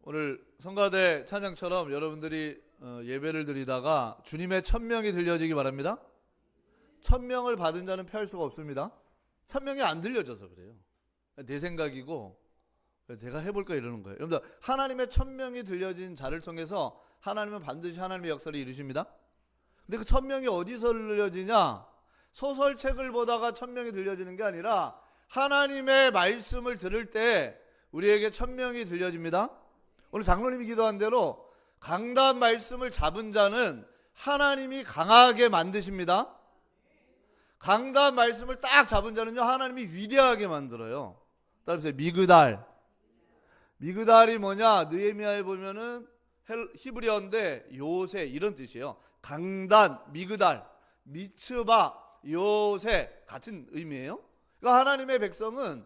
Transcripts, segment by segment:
오늘 성가대 찬양처럼 여러분들이 예배를 드리다가 주님의 천명이 들려지기 바랍니다. 천명을 받은 자는 피할 수가 없습니다. 천명이 안 들려져서 그래요. 내 생각이고 내가 해볼까 이러는 거예요. 여러분들, 하나님의 천명이 들려진 자를 통해서 하나님은 반드시 하나님의 역사를 이루십니다. 근데 그 천명이 어디서 들려지냐? 소설책을 보다가 천명이 들려지는 게 아니라 하나님의 말씀을 들을 때 우리에게 천명이 들려집니다. 오늘 장로님이 기도한 대로 강단 말씀을 잡은 자는 하나님이 강하게 만드십니다. 강단 말씀을 딱 잡은 자는요, 하나님이 위대하게 만들어요. 따라서 미그달이 뭐냐? 느헤미야에 보면은 히브리어인데 요새 이런 뜻이에요. 강단, 미그달, 미츠바, 요새 같은 의미예요. 그러니까 하나님의 백성은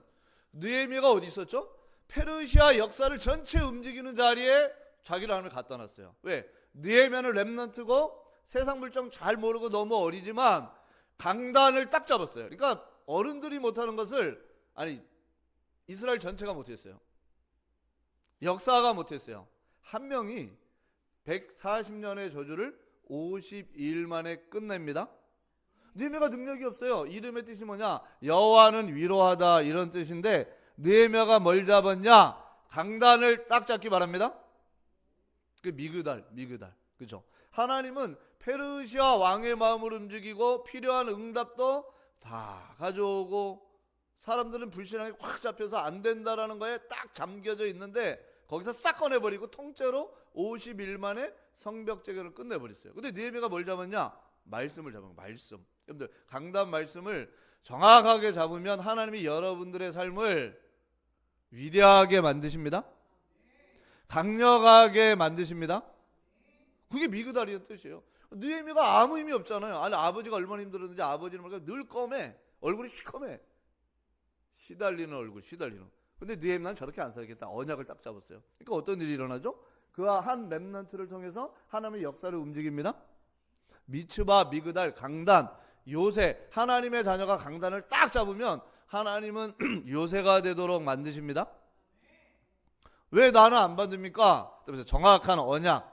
느헤미야가 어디 있었죠? 페르시아 역사를 전체 움직이는 자리에 자기를 하나님을 갖다 놨어요. 왜? 느헤미야는 렘넌트고 세상 물정 잘 모르고 너무 어리지만 강단을 딱 잡았어요. 그러니까 어른들이 못하는 것을 이스라엘 전체가 못했어요. 역사가 못했어요. 한 명이 140년의 저주를 52일 만에 끝냅니다. 느헤미야가 능력이 없어요. 이름의 뜻이 뭐냐? 여호와는 위로하다, 이런 뜻인데 느헤미야가 뭘 잡았냐? 강단을 딱 잡기 바랍니다. 그 미그달, 그죠? 하나님은 페르시아 왕의 마음을 움직이고 필요한 응답도 다 가져오고, 사람들은 불신앙에 확 잡혀서 안 된다라는 거에 딱 잠겨져 있는데 거기서 싹 꺼내버리고 통째로 50일 만에 성벽재개를 끝내버렸어요. 근데 느헤미야가 뭘 잡았냐? 말씀을 잡은 거예요. 말씀. 여러분들, 강단 말씀을 정확하게 잡으면 하나님이 여러분들의 삶을 위대하게 만드십니다. 강력하게 만드십니다. 그게 미그달이라는 뜻이에요. 느헤미야가 아무 의미 없잖아요. 아버지가 얼마나 힘들었는지 아버지는 늘 검해. 얼굴이 시커매. 시달리는 얼굴. 근데 느헤미야는 저렇게 안 살겠다. 언약을 딱 잡았어요. 그러니까 어떤 일이 일어나죠? 그 한 렘넌트를 통해서 하나님의 역사를 움직입니다. 미츠바, 미그달, 강단, 요새, 하나님의 자녀가 강단을 딱 잡으면 하나님은 요새가 되도록 만드십니다. 왜 나는 안 받습니까? 그래서 정확한 언약.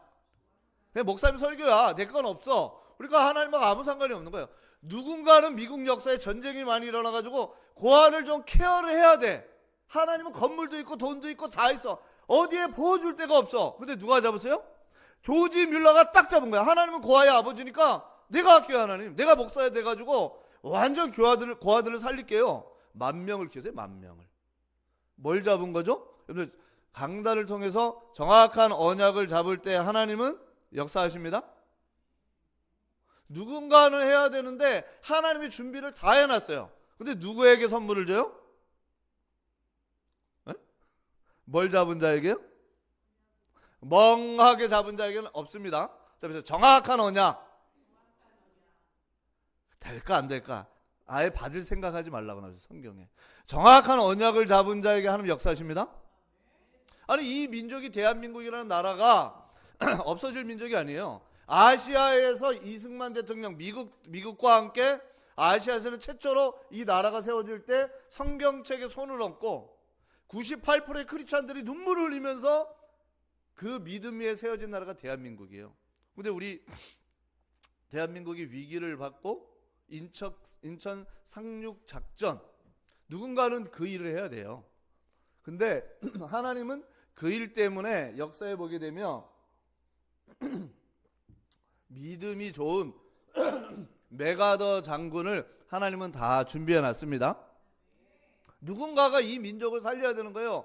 그냥 목사님 설교야. 내 건 없어. 그러니까 하나님하고 아무 상관이 없는 거예요. 누군가는 미국 역사에 전쟁이 많이 일어나가지고 고아를 좀 케어를 해야 돼. 하나님은 건물도 있고 돈도 있고 다 있어. 어디에 보호줄 데가 없어. 근데 누가 잡았어요? 조지 뮬러가 딱 잡은 거야. 하나님은 고아의 아버지니까 내가 할게요. 하나님, 내가 목사야 돼가지고 완전 고아들을 살릴게요. 10,000명을 키우세요. 10,000명을. 뭘 잡은 거죠? 여러분, 강단을 통해서 정확한 언약을 잡을 때 하나님은 역사하십니다. 누군가는 해야 되는데 하나님이 준비를 다 해놨어요. 근데 누구에게 선물을 줘요? 에? 뭘 잡은 자에게요? 멍하게 잡은 자에게는 없습니다. 그래서 정확한 언약. 될까 안 될까? 아예 받을 생각하지 말라고 나와요, 성경에. 정확한 언약을 잡은 자에게 하나님 역사하십니다. 이 민족이, 대한민국이라는 나라가 없어질 민족이 아니에요. 아시아에서 이승만 대통령, 미국과 함께 아시아에서는 최초로 이 나라가 세워질 때 성경책에 손을 얹고 98%의 크리스찬들이 눈물을 흘리면서 그 믿음 위에 세워진 나라가 대한민국이에요. 근데 우리 대한민국이 위기를 받고 인천 상륙 작전, 누군가는 그 일을 해야 돼요. 근데 하나님은 그 일 때문에 역사에 보게 되면 믿음이 좋은 메가더 장군을 하나님은 다 준비해 놨습니다. 누군가가 이 민족을 살려야 되는 거예요.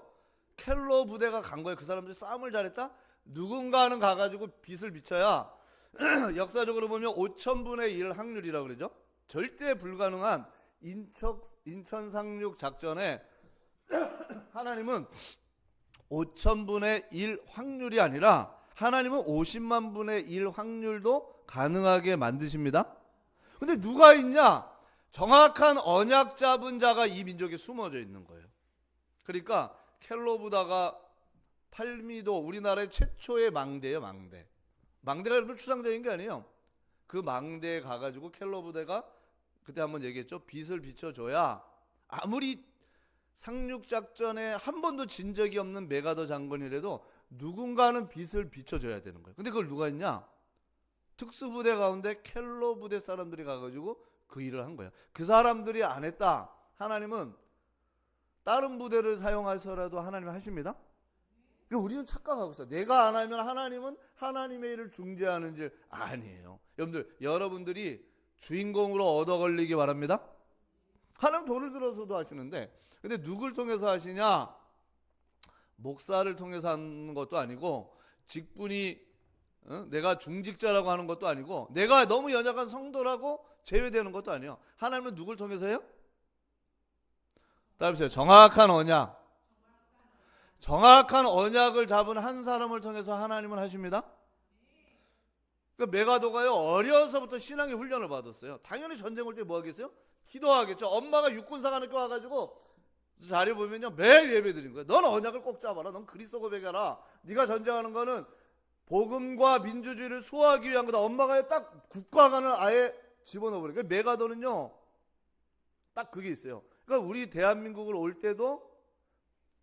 켈로 부대가 간 거예요. 그 사람들이 싸움을 잘했다? 누군가는 가가지고 빛을 비춰야 역사적으로 보면 5,000분의 1 확률이라고 그러죠. 절대 불가능한 인천 상륙 작전에 하나님은 5,000분의 1 확률이 아니라 하나님은 50만 분의 1 확률도 가능하게 만드십니다. 근데 누가 있냐? 정확한 언약 잡은 자가 이 민족에 숨어져 있는 거예요. 그러니까 켈로부다가 팔미도, 우리나라의 최초의 망대예요. 망대가 여러분 추상적인 게 아니에요. 그 망대에 가가지고 켈로부대가 그때 한번 얘기했죠. 빛을 비춰줘야 아무리 상륙작전에 한 번도 진 적이 없는 메가더 장군이라도 누군가는 빛을 비춰줘야 되는 거예요. 근데 그걸 누가 했냐? 특수부대 가운데 켈로 부대 사람들이 가가지고 그 일을 한 거예요. 그 사람들이 안 했다. 하나님은 다른 부대를 사용해서라도 하나님 하십니다. 우리는 착각하고 있어요. 내가 안 하면 하나님은 하나님의 일을 중재하는 줄 아니에요. 여러분들이 주인공으로 얻어 걸리기 바랍니다. 하나님 돈을 들어서도 하시는데, 근데 누굴 통해서 하시냐? 목사를 통해서 하는 것도 아니고, 직분이 내가 중직자라고 하는 것도 아니고, 내가 너무 연약한 성도라고 제외되는 것도 아니에요. 하나님은 누굴 통해서 해요? 따라해보세요. 정확한 언약. 정확한 언약을 잡은 한 사람을 통해서 하나님은 하십니다. 그러니까 메가더가요, 어려서부터 신앙의 훈련을 받았어요. 당연히 전쟁 올 때 뭐 하겠어요? 기도하겠죠. 엄마가 육군사관학교 와가지고 자리 보면요, 매일 예배 드린 거예요. 넌 언약을 꼭 잡아라. 넌 그리스도 고백해라. 네가 전쟁하는 거는 복음과 민주주의를 수호하기 위한 거다. 엄마가 딱 국가관을 아예 집어넣어버려요. 그러니까 메가더는요, 딱 그게 있어요. 그러니까 우리 대한민국을 올 때도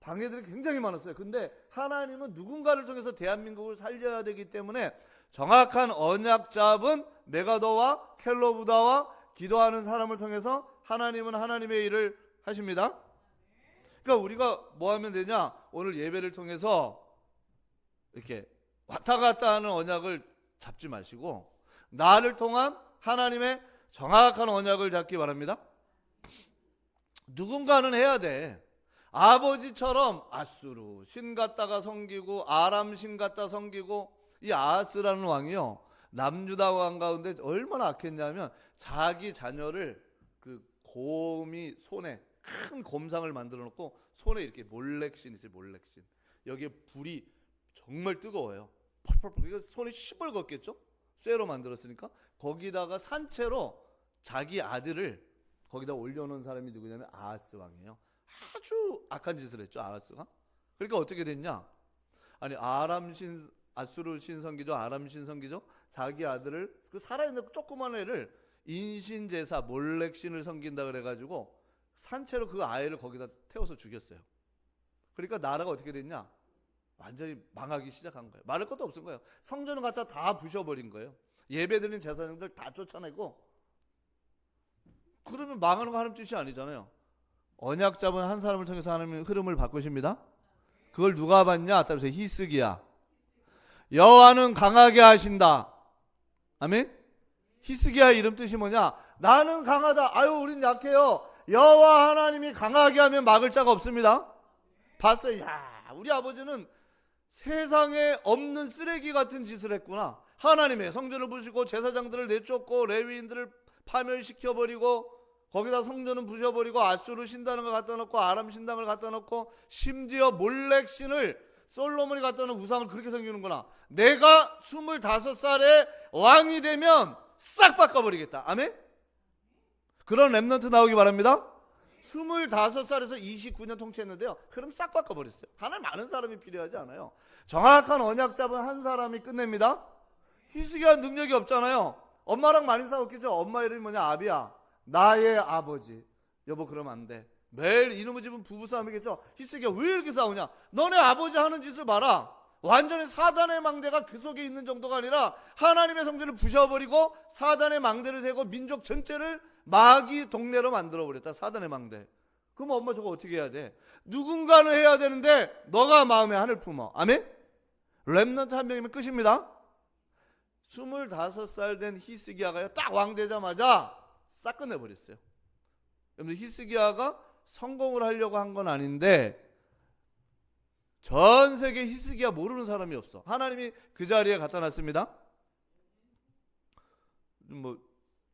방해들이 굉장히 많았어요. 근데 하나님은 누군가를 통해서 대한민국을 살려야 되기 때문에 정확한 언약 잡은 메가더와 켈로부다와 기도하는 사람을 통해서 하나님은 하나님의 일을 하십니다. 그러니까 우리가 뭐 하면 되냐? 오늘 예배를 통해서 이렇게 왔다 갔다 하는 언약을 잡지 마시고 나를 통한 하나님의 정확한 언약을 잡기 바랍니다. 누군가는 해야 돼. 아버지처럼 아수르 신 갖다가 섬기고 아람 신 갖다 섬기고, 이 아하스라는 왕이요, 남유다 왕 가운데 얼마나 악했냐면 자기 자녀를 그 곰이 손에 큰 곰상을 만들어 놓고 손에 이렇게 몰렉신 있어요. 몰렉신. 여기에 불이 정말 뜨거워요. 펄펄펄. 이거 손에 시뻘겋겠죠? 쇠로 만들었으니까. 거기다가 산채로 자기 아들을 거기다 올려놓은 사람이 누구냐면 아하스 왕이에요. 아주 악한 짓을 했죠, 아하스가. 그러니까 어떻게 됐냐? 아니, 아수르 신성기죠, 아람 신성기죠. 자기 아들을, 그 살아있는 조그만 애를 인신제사 몰렉신을 섬긴다 그래가지고 산채로 그 아이를 거기다 태워서 죽였어요. 그러니까 나라가 어떻게 됐냐? 완전히 망하기 시작한 거예요. 말할 것도 없은 거예요. 성전을 갖다 다 부셔버린 거예요. 예배드리는 제사장들 다 쫓아내고. 그러면 망하는 거 하는 뜻이 아니잖아요. 언약 잡은 한 사람을 통해서 하나님의 흐름을 바꾸십니다. 그걸 누가 봤냐? 따라서 히스기야. 여호와는 강하게 하신다. 아멘. 히스기야 이름 뜻이 뭐냐? 나는 강하다. 아유, 우린 약해요. 여호와 하나님이 강하게 하면 막을 자가 없습니다. 봤어요. 야, 우리 아버지는 세상에 없는 쓰레기 같은 짓을 했구나. 하나님의 성전을 부수고 제사장들을 내쫓고 레위인들을 파멸시켜버리고 거기다 성전은 부셔버리고 아수르 신당을 갖다 놓고 아람 신당을 갖다 놓고 심지어 몰렉신을 솔로몬이 갖다 놓은 우상을 그렇게 섬기는구나. 내가 25살에 왕이 되면 싹 바꿔버리겠다. 아멘? 그런 렘넌트 나오기 바랍니다. 25살에서 29년 통치했는데요, 그럼 싹 바꿔버렸어요. 하나님 많은 사람이 필요하지 않아요. 정확한 언약 잡은 한 사람이 끝냅니다. 히스기야 능력이 없잖아요. 엄마랑 많이 싸웠겠죠. 엄마 이름이 뭐냐? 아비야. 나의 아버지. 여보 그러면 안 돼. 매일 이놈의 집은 부부싸움이겠죠. 히스기야 왜 이렇게 싸우냐? 너네 아버지 하는 짓을 봐라. 완전히 사단의 망대가 그 속에 있는 정도가 아니라 하나님의 성전을 부셔버리고 사단의 망대를 세고 민족 전체를 마귀 동네로 만들어버렸다. 사단의 망대. 그럼 엄마 저거 어떻게 해야 돼? 누군가는 해야 되는데 너가 마음에 한을 품어. 아멘? 렘넌트 한 명이면 끝입니다. 25살 된 히스기야가요, 딱 왕 되자마자 싹 끝내버렸어요. 여러분, 히스기야가 성공을 하려고 한 건 아닌데 전 세계 히스기야 모르는 사람이 없어. 하나님이 그 자리에 갖다 놨습니다. 뭐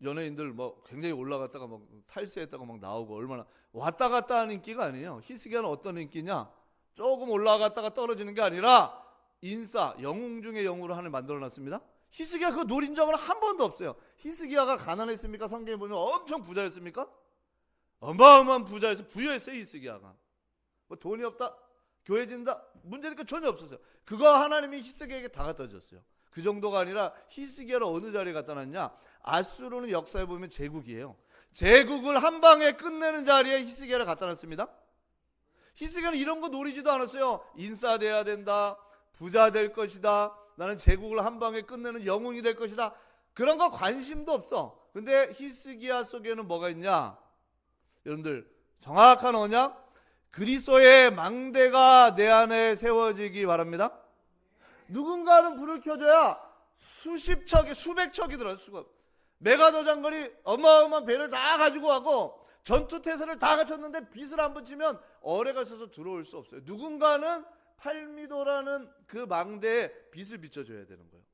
연예인들 뭐 굉장히 올라갔다가 막 탈세했다가 막 나오고, 얼마나 왔다 갔다 하는 인기가 아니에요. 히스기야는 어떤 인기냐? 조금 올라갔다가 떨어지는 게 아니라 인싸, 영웅 중에 영웅으로 하나님 만들어 놨습니다. 히스기야 그거 노린 적은 한 번도 없어요. 히스기야가 가난했습니까? 성경에 보면 엄청 부자였습니까? 어마어마한 부자였어요. 부유했어요. 히스기야가. 뭐 돈이 없다, 교회 진다, 문제니까 전혀 없었어요. 그거 하나님이 히스기야에게 다 갖다 줬어요. 그 정도가 아니라 히스기야를 어느 자리에 갖다 놨냐? 아수르는 역사에 보면 제국이에요. 제국을 한 방에 끝내는 자리에 히스기야를 갖다 놨습니다. 히스기야는 이런 거 노리지도 않았어요. 인싸돼야 된다, 부자 될 것이다, 나는 제국을 한 방에 끝내는 영웅이 될 것이다, 그런 거 관심도 없어. 근데 히스기야 속에는 뭐가 있냐? 여러분들, 정확한 언약, 그리스도의 망대가 내 안에 세워지기 바랍니다. 누군가는 불을 켜줘야 수십 척이, 수백 척이 들어요. 메가더 장군이 어마어마한 배를 다 가지고 가고 전투태세를 다 갖췄는데 빛을 안 붙이면 어뢰가 있어서 들어올 수 없어요. 누군가는 팔미도라는 그 망대에 빛을 비춰줘야 되는 거예요.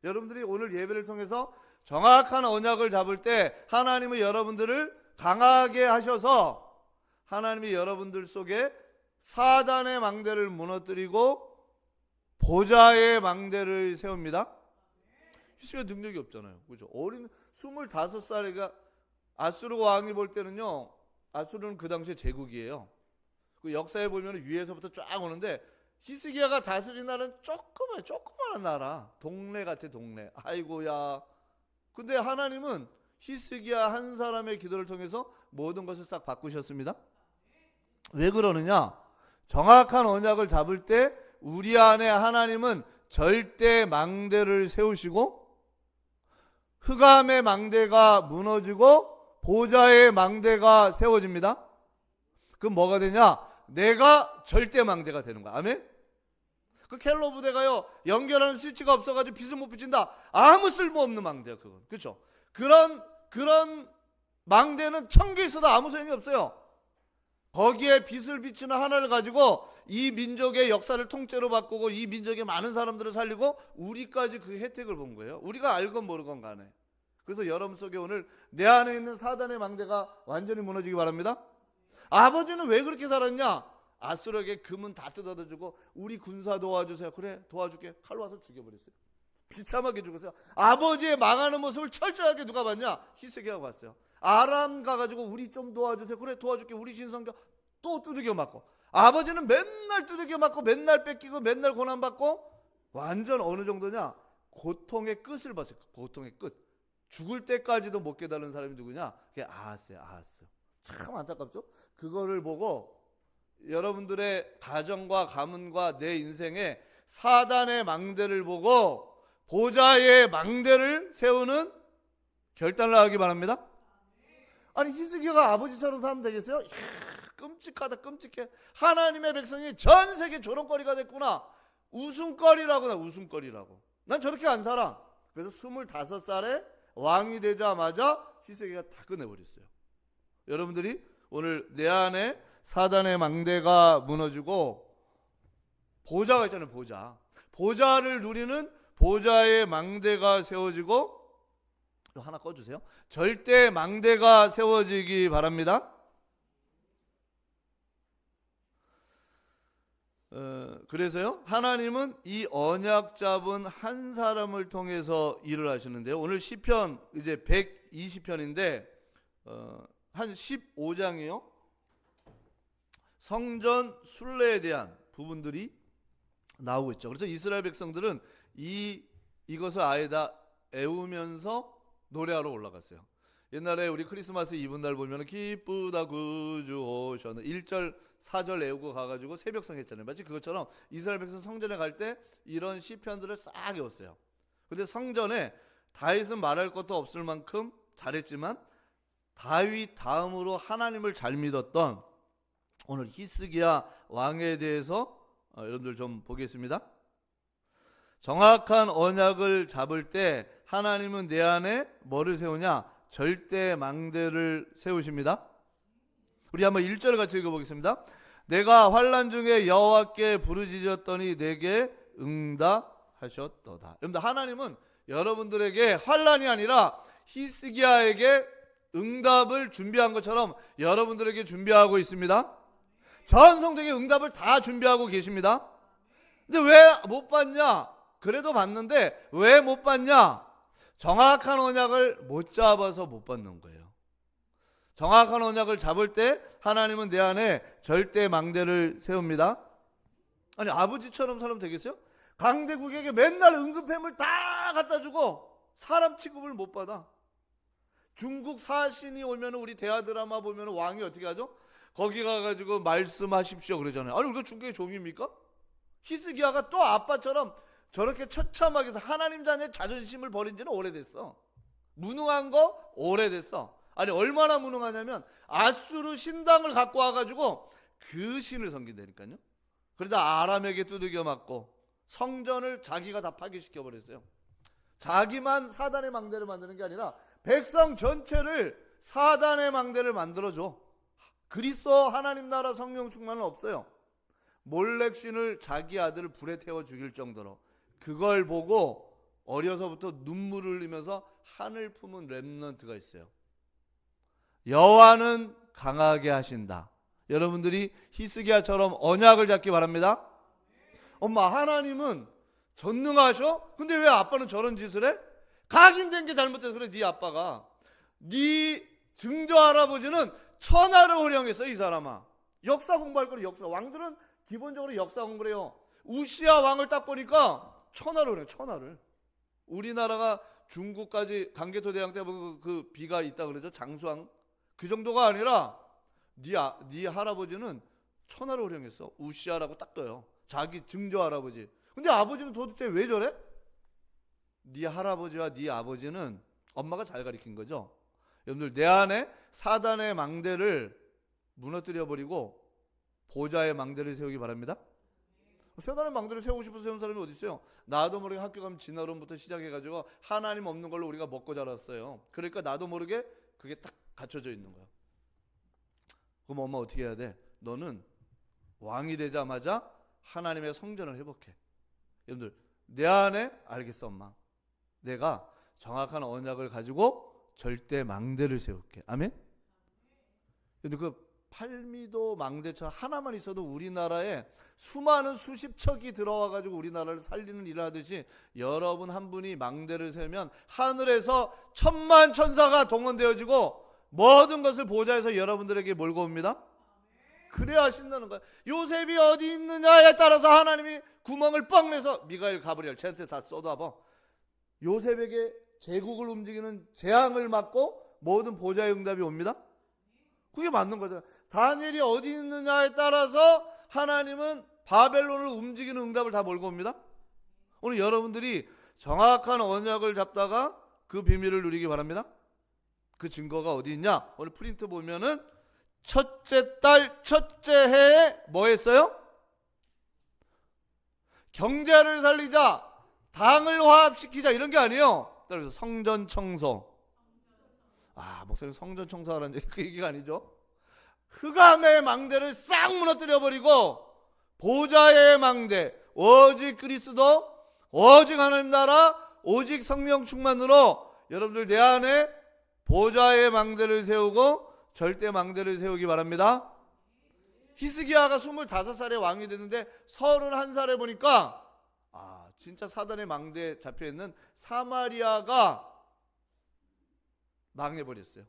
여러분들이 오늘 예배를 통해서 정확한 언약을 잡을 때 하나님은 여러분들을 강하게 하셔서 하나님이 여러분들 속에 사단의 망대를 무너뜨리고 보좌의 망대를 세웁니다. 히스기야 능력이 없잖아요. 그죠? 어린 25살이가 아수르 왕이 볼 때는요, 아수르는 그 당시에 제국이에요. 그 역사에 보면 위에서부터 쫙 오는데 히스기야가 다스린 나라는 조그만한 나라, 동네 같아, 동네. 아이고야. 근데 하나님은 히스기야 한 사람의 기도를 통해서 모든 것을 싹 바꾸셨습니다. 왜 그러느냐? 정확한 언약을 잡을 때 우리 안에 하나님은 절대 망대를 세우시고 흑암의 망대가 무너지고 보좌의 망대가 세워집니다. 그럼 뭐가 되냐? 내가 절대 망대가 되는 거야. 아멘? 그 켈러 부대가요, 연결하는 스위치가 없어가지고 빛을 못 붙인다. 아무 쓸모없는 망대야, 그건. 그렇죠? 그런 망대는 1000개 있어도 아무 소용이 없어요. 거기에 빛을 비추는 하나를 가지고 이 민족의 역사를 통째로 바꾸고 이 민족의 많은 사람들을 살리고 우리까지 그 혜택을 본 거예요. 우리가 알건 모르건 간에. 그래서 여러분 속에 오늘 내 안에 있는 사단의 망대가 완전히 무너지기 바랍니다. 아버지는 왜 그렇게 살았냐? 아수르에게 금은 다 뜯어주고 우리 군사 도와주세요. 그래, 도와줄게. 칼로 와서 죽여버렸어요. 비참하게 죽었어요. 아버지의 망하는 모습을 철저하게 누가 봤냐? 히스기야가 봤어요. 아람 가가지고 우리 좀 도와주세요. 그래, 도와줄게. 우리 신성교 또 두들겨 맞고. 아버지는 맨날 두들겨 맞고 맨날 뺏기고 맨날 고난받고 완전 어느 정도냐? 고통의 끝을 봤어요. 고통의 끝. 죽을 때까지도 못 깨달은 사람이 누구냐? 그게 아하스예요. 아하스. 참 안타깝죠? 그거를 보고 여러분들의 가정과 가문과 내 인생에 사단의 망대를 보고 보좌의 망대를 세우는 결단을 하기 바랍니다. 아니, 히스기야가 아버지처럼 살면 되겠어요? 이야, 끔찍하다, 끔찍해. 하나님의 백성이 전 세계 조롱거리가 됐구나. 웃음거리라고. 난 저렇게 안 살아. 그래서 25살에 왕이 되자마자 히스기야가 다 끝내버렸어요. 여러분들이 오늘 내 안에 사단의 망대가 무너지고 보좌가 있잖아요. 보좌를 누리는 보좌의 망대가 세워지고, 하나 꺼주세요. 절대 망대가 세워지기 바랍니다. 그래서요, 하나님은 이 언약 잡은 한 사람을 통해서 일을 하시는데요. 오늘 시편 이제 120편인데 한 15장이요. 성전 순례에 대한 부분들이 나오고 있죠. 그래서 이스라엘 백성들은 이것을 아예 다 애우면서 노래하러 올라갔어요. 옛날에 우리 크리스마스 이브날 보면 기쁘다 구주 오셔는 1절 4절 애우고 가가지고 새벽성 했잖아요. 마치 그것처럼 이스라엘 백성 성전에 갈 때 이런 시편들을 싹 외웠어요. 근데 성전에 다윗은 말할 것도 없을 만큼 잘했지만 다윗 다음으로 하나님을 잘 믿었던 오늘 히스기야 왕에 대해서 여러분들 좀 보겠습니다. 정확한 언약을 잡을 때 하나님은 내 안에 뭐를 세우냐? 절대 망대를 세우십니다. 우리 한번 1절 같이 읽어보겠습니다. 내가 환난 중에 여호와께 부르짖었더니 내게 응답하셨도다. 여러분들, 하나님은 여러분들에게 환난이 아니라 히스기야에게 응답을 준비한 것처럼 여러분들에게 준비하고 있습니다. 전 성도에게 응답을 다 준비하고 계십니다. 근데 왜 못 받냐? 그래도 받는데 왜 못 받냐? 정확한 언약을 못 잡아서 못 받는 거예요. 정확한 언약을 잡을 때 하나님은 내 안에 절대 망대를 세웁니다. 아니, 아버지처럼 살면 되겠어요? 강대국에게 맨날 응급햄을 다 갖다 주고 사람 취급을 못 받아. 중국 사신이 오면 우리 대하 드라마 보면 왕이 어떻게 하죠? 거기 가가지고 말씀하십시오 그러잖아요. 아니 우리가 중국의 종입니까? 히스기야가 또 아빠처럼 저렇게 처참하게 해서 하나님 자녀의 자존심을 버린 지는 오래됐어. 무능한 거 오래됐어. 아니 얼마나 무능하냐면 아수르 신당을 갖고 와가지고 그 신을 섬긴다니까요. 그러다 아람에게 두들겨 맞고 성전을 자기가 다 파괴시켜 버렸어요. 자기만 사단의 망대를 만드는 게 아니라 백성 전체를 사단의 망대를 만들어줘. 그리스도 하나님 나라 성령 충만은 없어요. 몰렉신을 자기 아들을 불에 태워 죽일 정도로. 그걸 보고 어려서부터 눈물을 흘리면서 하늘 품은 렘넌트가 있어요. 여호와는 강하게 하신다. 여러분들이 히스기야처럼 언약을 잡기 바랍니다. 엄마, 하나님은 전능하셔? 근데 왜 아빠는 저런 짓을 해? 각인된 게 잘못돼서 그래. 네 아빠가, 네 증조 할아버지는 천하를 호령했어. 이 사람아, 역사 공부할 거는 역사. 왕들은 기본적으로 역사 공부를 해요. 우시야 왕을 딱 보니까 천하를 호령, 천하를. 우리나라가 중국까지 강개토 대왕 때 그 비가 있다 그러죠. 장수왕. 그 정도가 아니라 네 할아버지는 천하를 호령했어. 우시야라고 딱 떠요. 자기 증조 할아버지. 근데 아버지는 도대체 왜 저래? 네 할아버지와 네 아버지는 엄마가 잘 가르친 거죠. 여러분들, 내 안에 사단의 망대를 무너뜨려 버리고 보좌의 망대를 세우기 바랍니다. 사단의 망대를 세우고 싶어서 세운 사람이 어디 있어요? 나도 모르게 학교 가면 진화론부터 시작해가지고 하나님 없는 걸로 우리가 먹고 자랐어요. 그러니까 나도 모르게 그게 딱 갖춰져 있는 거야. 그럼 엄마 어떻게 해야 돼? 너는 왕이 되자마자 하나님의 성전을 회복해. 여러분들, 내 안에 알겠어 엄마, 내가 정확한 언약을 가지고 절대 망대를 세울게. 아멘. 근데 그 팔미도 망대처럼 하나만 있어도 우리나라에 수많은 수십 척이 들어와 가지고 우리나라를 살리는 일을 하듯이 여러분 한 분이 망대를 세우면 하늘에서 천만 천사가 동원되어지고 모든 것을 보좌에서 여러분들에게 몰고 옵니다. 그래야 하신다는 거야. 요셉이 어디 있느냐에 따라서 하나님이 구멍을 뻥 내서 미가엘, 가브리엘 쟤한테 다 쏟아봐. 요셉에게 제국을 움직이는 재앙을 막고 모든 보좌의 응답이 옵니다. 그게 맞는 거잖아요. 다니엘이 어디 있느냐에 따라서 하나님은 바벨론을 움직이는 응답을 다 몰고 옵니다. 오늘 여러분들이 정확한 언약을 잡다가 그 비밀을 누리기 바랍니다. 그 증거가 어디 있냐? 오늘 프린트 보면은 첫째 달 첫째 해에 뭐 했어요? 경제를 살리자, 당을 화합시키자, 이런 게 아니에요. 따라서 성전 청소. 목사님 성전 청소하라는 그 얘기가 아니죠. 흑암의 망대를 싹 무너뜨려 버리고 보좌의 망대, 오직 그리스도, 오직 하나님 나라, 오직 성령 충만으로 여러분들 내 안에 보좌의 망대를 세우고 절대 망대를 세우기 바랍니다. 히스기야가 25살에 왕이 됐는데 31살에 보니까 진짜 사단의 망대에 잡혀있는 사마리아가 망해버렸어요.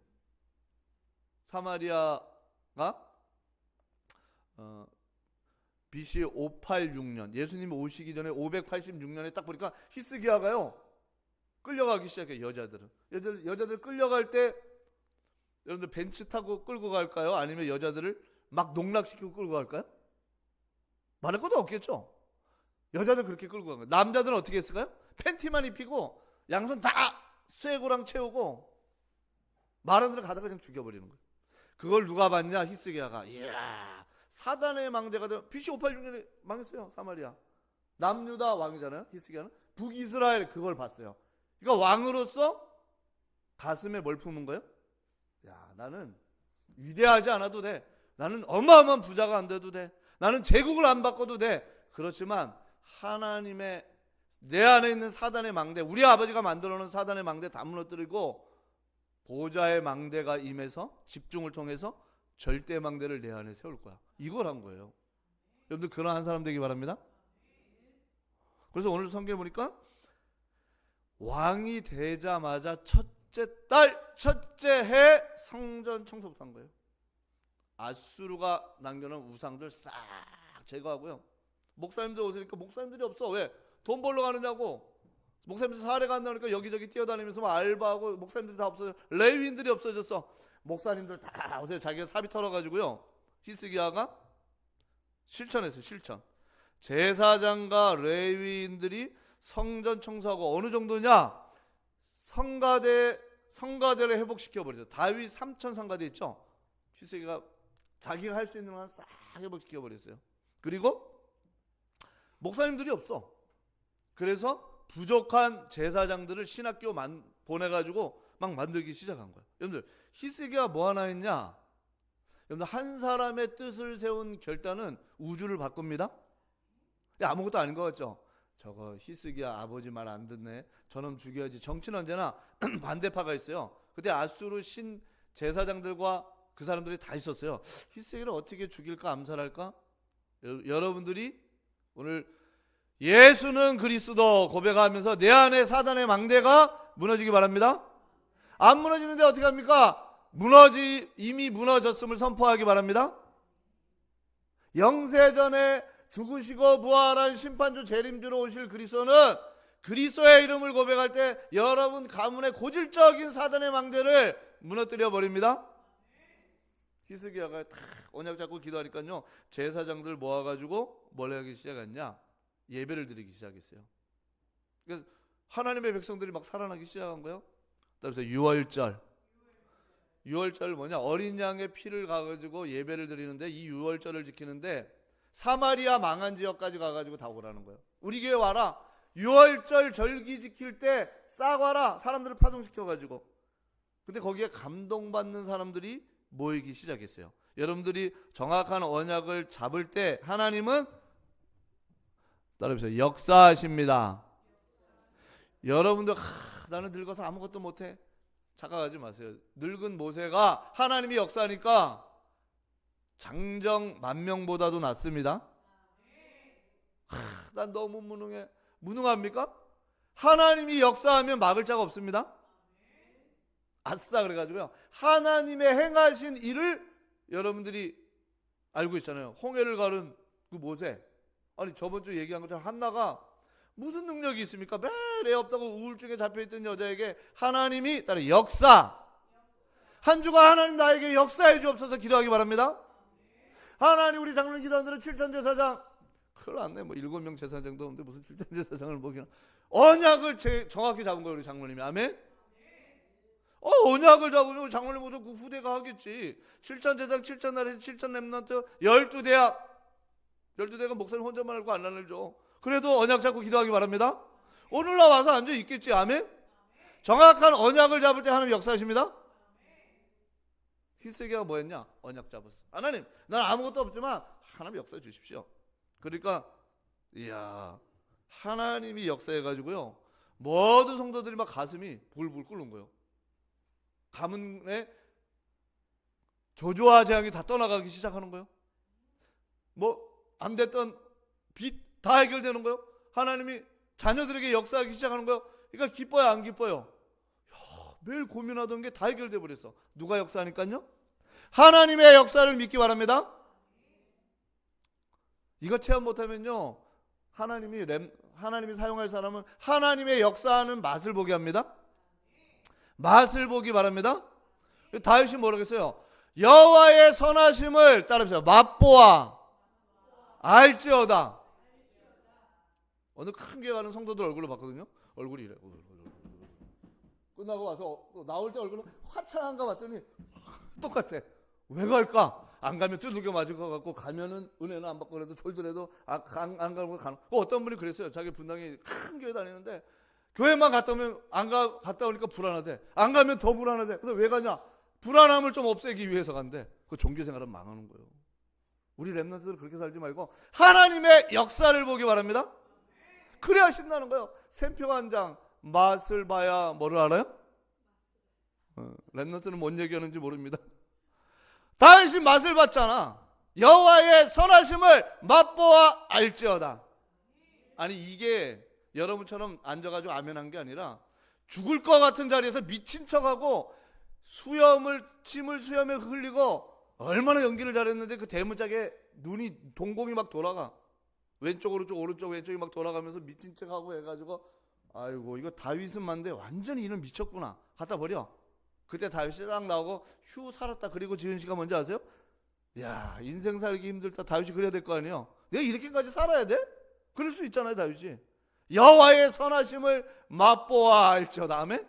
사마리아가 BC 586년 예수님이 오시기 전에 586년에 딱 보니까 히스기야가요 끌려가기 시작해요. 여자들 끌려갈 때 여러분들 벤츠 타고 끌고 갈까요? 아니면 여자들을 막 농락시키고 끌고 갈까요? 말할 것도 없겠죠. 여자들 그렇게 끌고 간 거예요. 남자들은 어떻게 했을까요? 팬티만 입히고 양손 다 쇠고랑 채우고 마른들을 가다가 그냥 죽여버리는 거예요. 그걸 누가 봤냐? 히스기야가. 이야, 사단의 망대가 된 BC 586년에 망했어요. 사마리아. 남유다 왕이잖아요. 히스기야는. 북이스라엘 그걸 봤어요. 그러니까 왕으로서 가슴에 뭘 품은 거예요? 야, 나는 위대하지 않아도 돼. 나는 어마어마한 부자가 안 돼도 돼. 나는 제국을 안 바꿔도 돼. 그렇지만 하나님의 내 안에 있는 사단의 망대, 우리 아버지가 만들어 놓은 사단의 망대 다 무너뜨리고 보좌의 망대가 임해서 집중을 통해서 절대 망대를 내 안에 세울 거야. 이걸 한 거예요. 여러분들 그러한 사람 되기 바랍니다. 그래서 오늘 성경에 보니까 왕이 되자마자 첫째 달 첫째 해 성전 청소부터 한 거예요. 아수르가 남겨놓은 우상들 싹 제거하고요. 목사님들 오시니까 목사님들이 없어. 왜? 돈 벌러 가느냐고. 목사님들 사례가 안 나오니까 여기저기 뛰어다니면서 막 알바하고 목사님들이 다 없어져. 레위인들이 없어졌어. 목사님들 다 오세요. 자기가 사비 털어가지고요. 히스기야가 실천했어요. 실천. 제사장과 레위인들이 성전 청소하고 어느 정도냐? 성가대를 회복시켜 버렸어요. 다윗 3천 성가대 있죠? 히스기야가 자기가 할 수 있는 건 싹 회복시켜 버렸어요. 그리고 목사님들이 없어. 그래서 부족한 제사장들을 신학교 보내가지고 막 만들기 시작한 거예요. 여러분들 히스기야 뭐 하나 했냐? 여러분들 한 사람의 뜻을 세운 결단은 우주를 바꿉니다. 아무것도 아닌 것 같죠? 저거 히스기야 아버지 말 안 듣네. 저놈 죽여야지. 정치는 언제나 반대파가 있어요. 그때 아수르 신 제사장들과 그 사람들이 다 있었어요. 히스기야를 어떻게 죽일까 암살할까? 여러분들이 오늘 예수는 그리스도 고백하면서 내 안에 사단의 망대가 무너지기 바랍니다. 안 무너지는데 어떻게 합니까? 이미 무너졌음을 선포하기 바랍니다. 영세전에 죽으시고 부활한 심판주 재림주로 오실 그리스도는 그리스도의 이름을 고백할 때 여러분 가문의 고질적인 사단의 망대를 무너뜨려 버립니다. 히스기야가 딱 언약 잡고 기도하니까요, 제사장들 모아가지고 뭘 하기 시작했냐? 예배를 드리기 시작했어요. 그래서 하나님의 백성들이 막 살아나기 시작한 거예요. 그래서 유월절 뭐냐? 어린 양의 피를 가가지고 예배를 드리는데 이 유월절을 지키는데 사마리아 망한 지역까지 가가지고 다 오라는 거예요. 우리 교회 와라. 유월절 절기 지킬 때 싹 와라. 사람들을 파송시켜가지고. 근데 거기에 감동받는 사람들이 모이기 시작했어요. 여러분들이 정확한 언약을 잡을 때 하나님은 따라해보세요. 역사하십니다. 여러분들 나는 늙어서 아무것도 못해. 착각하지 마세요. 늙은 모세가 하나님이 역사하니까 장정 10,000명보다도 낫습니다. 난 너무 무능해. 무능합니까? 하나님이 역사하면 막을 자가 없습니다. 아싸 그래가지고요, 하나님의 행하신 일을 여러분들이 알고 있잖아요. 홍해를 가른 그 모세, 아니 저번 주 얘기한 것처럼 한나가 무슨 능력이 있습니까? 매일 애 없다고 우울증에 잡혀있던 여자에게 하나님이 따라 역사, 한 주간 하나님 나에게 역사해 주옵소서 기도하기 바랍니다. 하나님, 우리 장로님 기도원들은 7천 제사장, 큰일 났네. 뭐 7명 제사장도 없는데 무슨 7천 제사장을 먹이나. 언약을 정확히 잡은 거예요, 우리 장로님이. 아멘. 언약을 잡으면 장로님 모두 그 후대가 하겠지. 7천 제사장, 7천 나라에서 7천 렘넌트, 12대가 목사님 혼자만 알고 안 나눠줘. 그래도 언약 잡고 기도하기 바랍니다. 오늘 나와서 앉아 있겠지. 아멘. 정확한 언약을 잡을 때 하나님 역사하십니다. 히스기야가 뭐 했냐? 언약 잡았어. 하나님, 난 아무것도 없지만 하나님 역사해 주십시오. 그러니까 이야, 하나님이 역사해가지고요, 모든 성도들이 막 가슴이 불불 끓는 거예요. 가문의 저주와 재앙이 다 떠나가기 시작하는 거예요. 뭐 안 됐던 빚 다 해결되는 거예요. 하나님이 자녀들에게 역사하기 시작하는 거예요. 그러니까 기뻐요, 안 기뻐요? 매일 고민하던 게 다 해결돼 버렸어. 누가 역사하니까요? 하나님의 역사를 믿기 바랍니다. 이거 체험 못하면요, 하나님이 사용할 사람은 하나님의 역사하는 맛을 보게 합니다. 맛을 보기 바랍니다. 다윗이 뭐라고 했어요? 여호와의 선하심을 따라해보세요. 맛보아 알지어다. 어느 큰 교회 가는 성도들 얼굴을 봤거든요. 얼굴이 이래. 끝나고 와서 나올 때 얼굴은 화창한가 봤더니 똑같아. 왜 갈까? 안 가면 두들겨 맞을 것 같고, 가면은 은혜는 안 받고 그래도 졸더라도 안 가고 가는. 어떤 분이 그랬어요. 자기 분당에 큰 교회 다니는데 교회만 갔다 오면 갔다 오니까 불안하대. 안 가면 더 불안하대. 그래서 왜 가냐? 불안함을 좀 없애기 위해서 간대. 그 종교생활은 망하는 거예요. 우리 렘넌트들 그렇게 살지 말고 하나님의 역사를 보기 바랍니다. 그래야 신나는 거예요. 샘표 한 장 맛을 봐야 뭐를 알아요? 렘넌트는 뭔 얘기하는지 모릅니다. 다윗이 맛을 봤잖아. 여호와의 선하심을 맛보아 알지어다. 아니 이게 여러분처럼 앉아가지고 아멘한 게 아니라 죽을 것 같은 자리에서 미친 척하고 침을 수염에 흘리고 얼마나 연기를 잘했는데 그 대문짝에 눈이 동공이 막 돌아가. 왼쪽 오른쪽 오른쪽 왼쪽이 막 돌아가면서 미친 척하고 해가지고 아이고 이거 다윗은 만데 완전히 이는 미쳤구나. 갖다 버려. 그때 다윗이 딱 나오고 휴 살았다. 그리고 지은 씨가 뭔지 아세요? 야, 인생 살기 힘들다. 다윗이 그래야 될 거 아니에요. 내가 이렇게까지 살아야 돼? 그럴 수 있잖아요, 다윗이. 여호와의 선하심을 맛보아 알지어다. 아멘?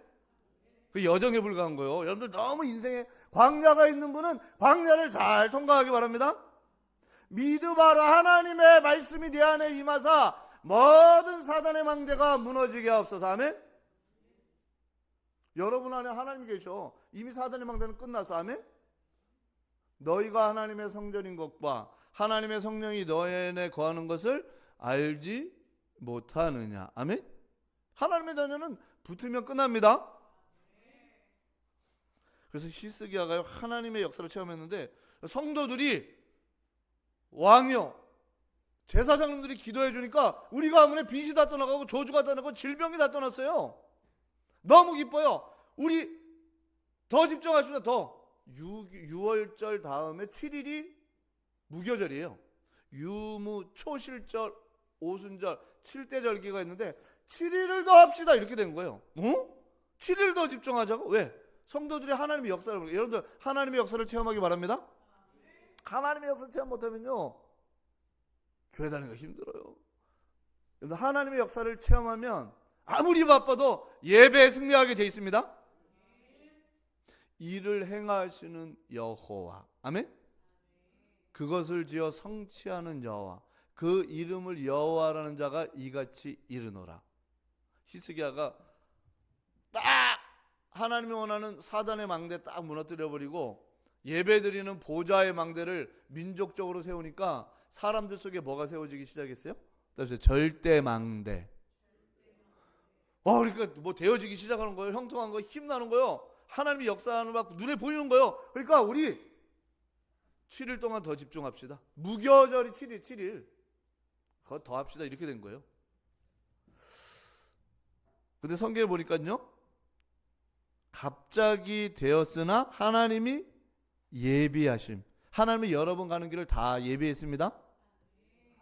그 여정에 불과한 거예요. 여러분들 너무 인생에 광야가 있는 분은 광야를 잘 통과하기 바랍니다. 믿으바라 하나님의 말씀이 내 안에 임하사 모든 사단의 망대가 무너지게 하옵소서. 아멘? 여러분 안에 하나님 계셔. 이미 사단의 망대는 끝났어. 아멘? 너희가 하나님의 성전인 것과 하나님의 성령이 너희 안에 거하는 것을 알지 못하느냐. 아멘? 하나님의 자녀는 붙으면 끝납니다. 그래서 히스기야가 하나님의 역사를 체험했는데 성도들이 왕이요 제사장님들이 기도해 주니까 우리 가문에 빚이 다 떠나가고 저주가 다 떠나고 질병이 다 떠났어요. 너무 기뻐요. 우리 더 집중하십니다. 더 6월절 다음에 7일이 무교절이에요. 유무, 초실절, 오순절, 7대 절기가 있는데 7일을 더 합시다 이렇게 된 거예요. 7일 더 집중하자고? 왜? 성도들이 하나님의 역사를, 여러분들 하나님의 역사를 체험하기 바랍니다. 하나님의 역사 체험 못하면요 교회 다니는 거 힘들어요. 여러분 하나님의 역사를 체험하면 아무리 바빠도 예배에 승리하게 돼 있습니다. 이를 행하시는 여호와. 아멘? 그것을 지어 성취하는 여호와. 그 이름을 여호와라는 자가 이같이 이르노라. 히스기야가 딱 하나님이 원하는 사단의 망대 딱 무너뜨려버리고 예배드리는 보좌의 망대를 민족적으로 세우니까 사람들 속에 뭐가 세워지기 시작했어요? 절대 망대. 그러니까 뭐 되어지기 시작하는 거예요. 형통한 거, 힘나는 거예요. 하나님이 역사하는 거 눈에 보이는 거예요. 그러니까 우리 7일 동안 더 집중합시다. 무교절이 7일. 그거 더 합시다. 이렇게 된 거예요. 근데 성경에 보니까요. 갑자기 되었으나 하나님이 예비하심. 하나님이 여러분 가는 길을 다 예비했습니다.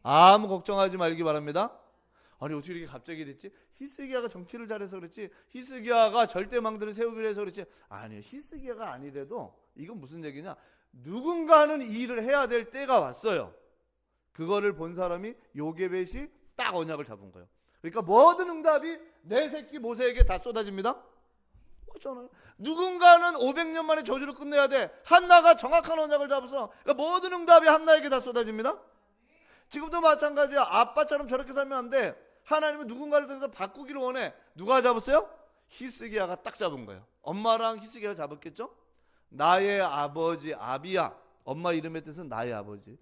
아무 걱정하지 말기 바랍니다. 아니 어떻게 이렇게 갑자기 됐지? 히스기야가 정치를 잘해서 그렇지, 히스기야가 절대 망대를 세우기로 해서 그렇지. 아니요, 히스기야가 아니래도 이건 무슨 얘기냐, 누군가는 이 일을 해야 될 때가 왔어요. 그거를 본 사람이 요게벳이 딱 언약을 잡은 거예요. 그러니까 모든 응답이 내 새끼 모세에게 다 쏟아집니다. 맞잖아요. 누군가는 500년 만에 저주를 끝내야 돼. 한나가 정확한 언약을 잡아서 그러니까 모든 응답이 한나에게 다 쏟아집니다. 지금도 마찬가지야. 아빠처럼 저렇게 살면 안 돼. 하나님은 누군가를 통해서 바꾸기를 원해. 누가 잡았어요? 히스기야가 딱 잡은 거예요. 엄마랑 히스기야가 잡았겠죠? 나의 아버지 아비야. 엄마 이름의 뜻은 나의 아버지.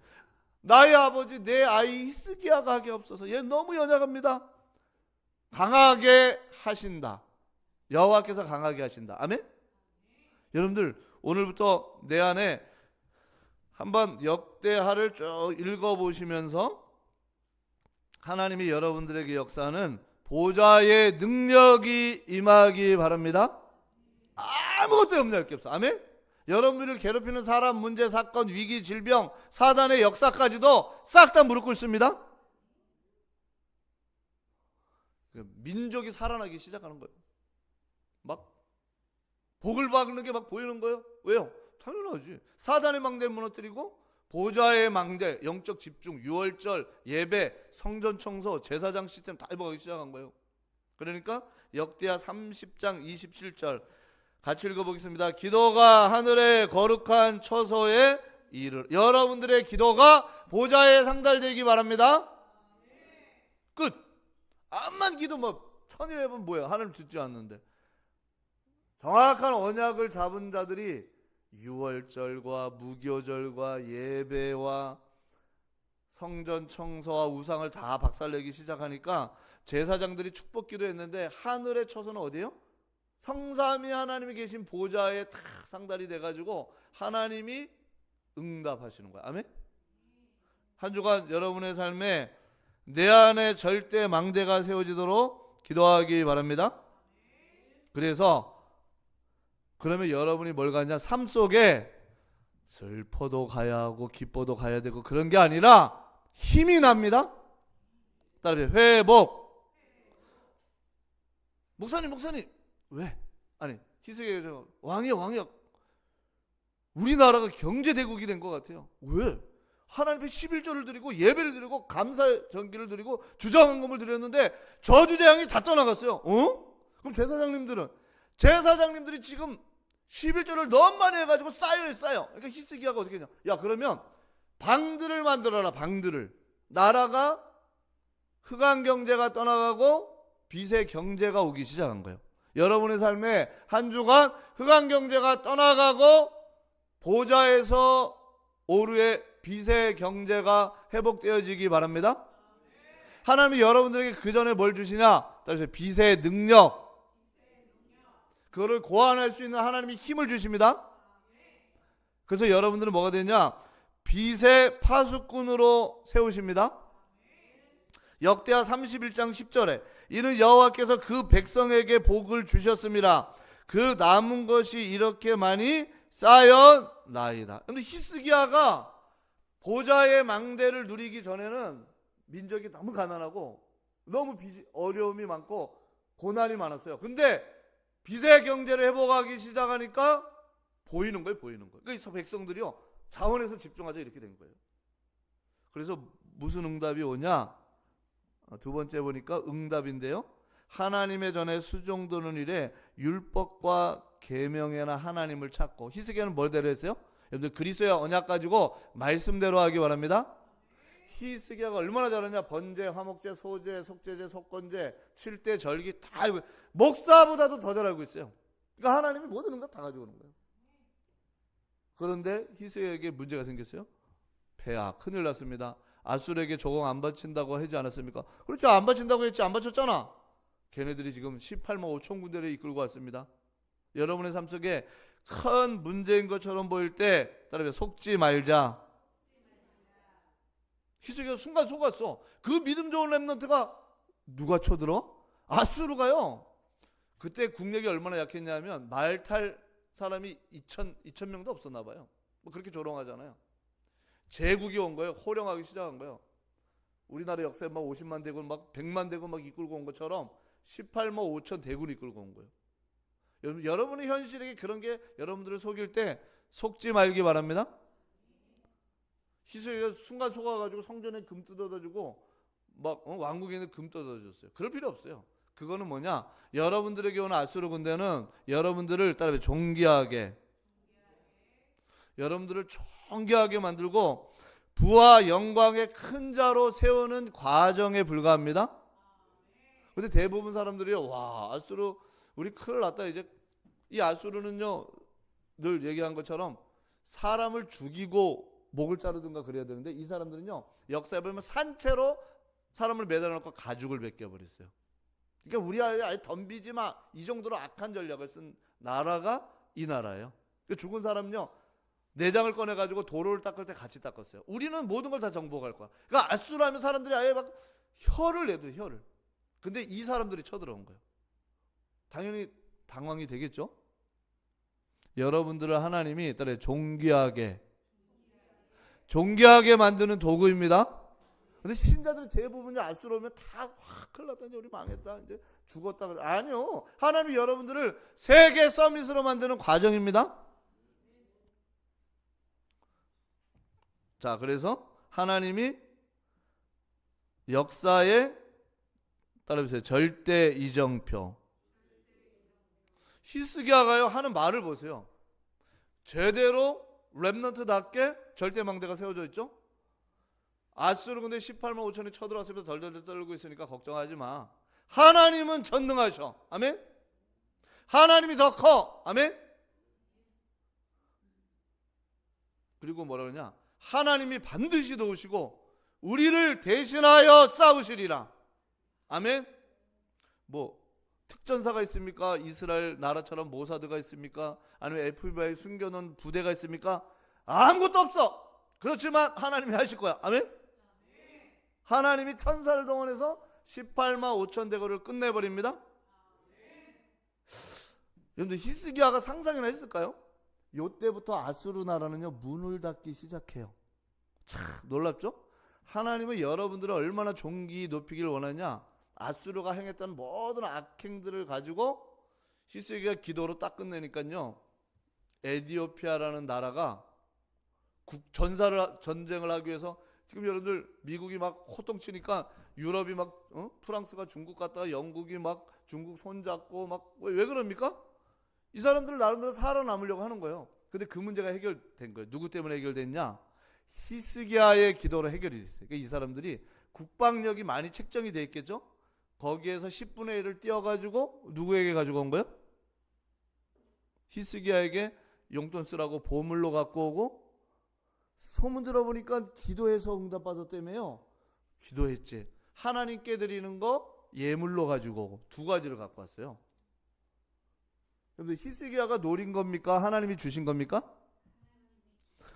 나의 아버지 내 아이 히스기야가 하게 없어서. 얘 너무 연약합니다. 강하게 하신다. 여호와께서 강하게 하신다. 아멘? 여러분들 오늘부터 내 안에 한번 역대하를 쭉 읽어보시면서 하나님이 여러분들에게 역사하는 보좌의 능력이 임하기 바랍니다. 아무것도 염려할 게 없어. 아멘? 여러분들을 괴롭히는 사람, 문제, 사건, 위기, 질병, 사단의 역사까지도 싹 다 무릎 꿇습니다. 민족이 살아나기 시작하는 거예요. 막 복을 받는 게 막 보이는 거예요. 왜요? 당연하지. 사단의 망대 무너뜨리고 보좌의 망대, 영적 집중, 6월절, 예배, 성전 청소, 제사장 시스템 다 해보기 시작한 거예요. 그러니까 역대하 30장 27절 같이 읽어보겠습니다. 기도가 하늘의 거룩한 처소에 이르. 여러분들의 기도가 보좌에 상달되기 바랍니다. 끝. 암만 기도 뭐 천일 해보면 뭐예요? 하나님 듣지 않는데. 정확한 언약을 잡은 자들이 6월절과 무교절과 예배와 성전 청소와 우상을 다 박살내기 시작하니까 제사장들이 축복 기도했는데 하늘의 처소는 어디예요? 성삼위 하나님이 계신 보좌에 탁 상달이 돼가지고 하나님이 응답하시는 거야. 아멘? 한 주간 여러분의 삶에 내 안에 절대 망대가 세워지도록 기도하기 바랍니다. 그래서 그러면 여러분이 뭘 가냐? 삶 속에 슬퍼도 가야 하고 기뻐도 가야 되고 그런 게 아니라 힘이 납니다. 따라해. 회복. 목사님 왜? 아니 히스기야 왕이요. 우리나라가 경제대국이 된 것 같아요. 왜? 하나님 앞에 11조를 드리고 예배를 드리고 감사 전기를 드리고 주정헌금을 드렸는데 저주재앙이 다 떠나갔어요. 그럼 제사장님들이 지금 11조를 너무 많이 해가지고 쌓여요. 그러니까 히스기야가 어떻게 했냐? 야, 그러면 방들을 만들어라. 방들을. 나라가 흑암 경제가 떠나가고 빛의 경제가 오기 시작한 거예요. 여러분의 삶에 한 주간 흑암 경제가 떠나가고 보좌에서 오르의 빛의 경제가 회복되어지기 바랍니다. 하나님이 여러분들에게 그 전에 뭘 주시냐? 따라서 빛의 능력, 그거를 고안할 수 있는 하나님이 힘을 주십니다. 그래서 여러분들은 뭐가 되냐? 빛의 파수꾼으로 세우십니다. 역대하 31장 10절에 이는 여호와께서 그 백성에게 복을 주셨습니다. 그 남은 것이 이렇게 많이 쌓여나이다. 그런데 히스기야가 보좌의 망대를 누리기 전에는 민족이 너무 가난하고 너무 어려움이 많고 고난이 많았어요. 근데 빛의 경제를 회복하기 시작하니까 보이는 거예요. 그래서 백성들이요, 자원에서 집중하자 이렇게 된 거예요. 그래서 무슨 응답이 오냐? 두 번째 보니까 응답인데요. 하나님의 전에 수종도는 일에 율법과 계명에나 하나님을 찾고. 히스기야는 뭘대로 했어요? 여러분들 그리스도의 언약 가지고 말씀대로 하기 바랍니다. 히스기야가 얼마나 잘하냐? 번제, 화목제, 소제, 속제제, 속건제, 7대 절기 다 알고, 목사보다도 더 잘 알고 있어요. 그러니까 하나님이 모든 응답 다 가지고 오는 거예요. 그런데 히스기야에게 문제가 생겼어요. 폐하, 큰일 났습니다. 아수르에게 조공 안 바친다고 하지 않았습니까? 그렇죠. 안 바친다고 했지. 안 바쳤잖아. 걔네들이 지금 18만 5천 군대를 이끌고 왔습니다. 여러분의 삶 속에 큰 문제인 것처럼 보일 때 따라서 속지 말자. 히스기야가 순간 속았어. 그 믿음 좋은 렘넌트가 누가 쳐들어? 아수르가요. 그때 국력이 얼마나 약했냐면 말 탈 사람이 2천 명도 없었나 봐요. 뭐 그렇게 조롱하잖아요. 제국이 온 거예요. 호령하기 시작한 거예요. 우리나라 역사에 막 50만 대군, 막 100만 대군 막 이끌고 온 것처럼 18만 5천 대군 이끌고 온 거예요. 여러분의 현실에게 그런 게 여러분들을 속일 때 속지 말기 바랍니다. 히스기야가 순간 속아가지고 성전에 금 뜯어다주고 막 왕국에 있는 금 뜯어줬어요. 그럴 필요 없어요. 그거는 뭐냐? 여러분들에게 오는 아수르 군대는 여러분들을 따라 존귀하게, 여러분들을 존귀하게 만들고 부와 영광의 큰 자로 세우는 과정에 불과합니다. 근데 대부분 사람들이요, 와, 아수르 우리 큰일 났다. 이제 이 아수르는요, 늘 얘기한 것처럼 사람을 죽이고 목을 자르든가 그래야 되는데 이 사람들은요, 역사에 보면 산채로 사람을 매달아놓고 가죽을 벗겨버렸어요. 그러니까 우리 아예 덤비지 마, 이 정도로 악한 전략을 쓴 나라가 이 나라예요. 그러니까 죽은 사람은요, 내장을 꺼내가지고 도로를 닦을 때 같이 닦았어요. 우리는 모든 걸 다 정복할 거야. 그러니까 아수르 하면 사람들이 아예 막 혀를 내도 혀를. 근데 이 사람들이 쳐들어온 거예요. 당연히 당황이 되겠죠. 여러분들을 하나님이 따라 존귀하게 만드는 도구입니다. 근데 신자들이 대부분이 아수르 오면 다 큰일 났다, 이제 우리 망했다, 이제 죽었다 그래. 아니요, 하나님이 여러분들을 세계 서밋으로 만드는 과정입니다. 자, 그래서 하나님이 역사에 따라보세요. 절대 이정표. 히스기야가요 하는 말을 보세요. 제대로 렘넌트답게 절대망대가 세워져 있죠. 아수르 근데 18만 5천이 쳐들어왔으면서 덜덜덜 떨고 있으니까 걱정하지 마. 하나님은 전능하셔. 아멘. 하나님이 더 커. 아멘. 그리고 뭐라 그러냐? 하나님이 반드시 도우시고 우리를 대신하여 싸우시리라. 아멘. 뭐 특전사가 있습니까? 이스라엘 나라처럼 모사드가 있습니까? 아니면 FBI 숨겨놓은 부대가 있습니까? 아무것도 없어. 그렇지만 하나님이 하실 거야. 아멘. 하나님이 천사를 동원해서 18만 5천 대거를 끝내버립니다. 여러분들 히스기야가 상상이나 했을까요? 요때부터 아수르 나라는요 문을 닫기 시작해요. 참 놀랍죠? 하나님은 여러분들을 얼마나 존귀 높이기를 원하냐? 아수르가 행했던 모든 악행들을 가지고 히스기야 기도로 딱 끝내니까요, 에티오피아라는 나라가 전쟁을 하기 위해서 지금 여러분들 미국이 막 호통치니까 유럽이 막 프랑스가 중국 갔다가 영국이 막 중국 손잡고 막 왜 그럽니까? 이 사람들 나름대로 살아남으려고 하는 거예요. 근데 그 문제가 해결된 거예요. 누구 때문에 해결됐냐? 히스기야의 기도로 해결이 됐어요. 그러니까 이 사람들이 국방력이 많이 책정이 돼 있겠죠? 거기에서 10분의 1을 띄워가지고 누구에게 가지고 온 거예요? 히스기야에게 용돈 쓰라고 보물로 갖고 오고, 소문 들어보니까 기도해서 응답받았다며요. 기도했지. 하나님께 드리는 거 예물로 가지고 오고 두 가지를 갖고 왔어요. 그런데 히스기야가 노린 겁니까? 하나님이 주신 겁니까?